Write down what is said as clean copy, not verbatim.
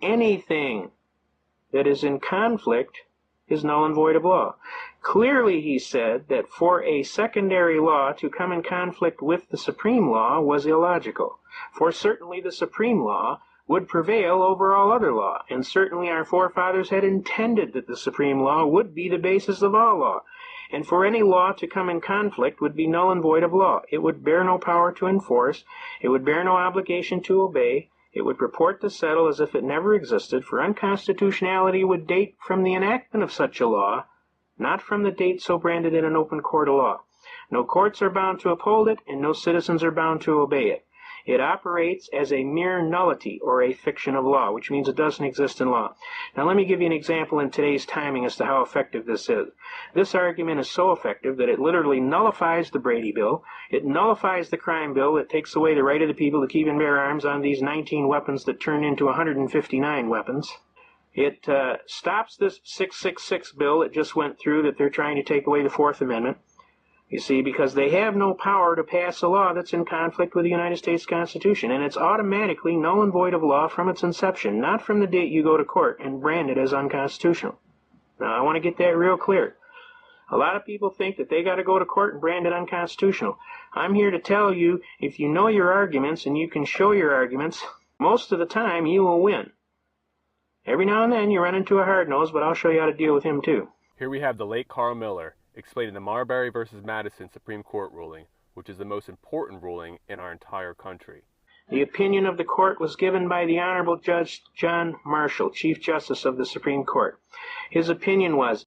anything that is in conflict is null and void of law. Clearly, he said that for a secondary law to come in conflict with the supreme law was illogical. For certainly the supreme law would prevail over all other law, and certainly our forefathers had intended that the supreme law would be the basis of all law. And for any law to come in conflict would be null and void of law. It would bear no power to enforce. It would bear no obligation to obey. It would purport to settle as if it never existed, for unconstitutionality would date from the enactment of such a law, not from the date so branded in an open court of law. No courts are bound to uphold it, and no citizens are bound to obey it. It operates as a mere nullity or a fiction of law, which means it doesn't exist in law. Now let me give you an example in today's timing as to how effective this is. This argument is so effective that it literally nullifies the Brady Bill. It nullifies the crime bill that takes away the right of the people to keep and bear arms on these 19 weapons that turn into 159 weapons. It stops this 666 bill that just went through that they're trying to take away the Fourth Amendment. You see, because they have no power to pass a law that's in conflict with the United States Constitution, and it's automatically null and void of law from its inception, not from the date you go to court and brand it as unconstitutional. Now, I want to get that real clear. A lot of people think that they got to go to court and brand it unconstitutional. I'm here to tell you, if you know your arguments and you can show your arguments, most of the time you will win. Every now and then you run into a hard-nose, but I'll show you how to deal with him too. Here we have the late Carl Miller explaining the Marbury versus Madison Supreme Court ruling, which is the most important ruling in our entire country. The opinion of the court was given by the Honorable Judge John Marshall, Chief Justice of the Supreme Court. His opinion was,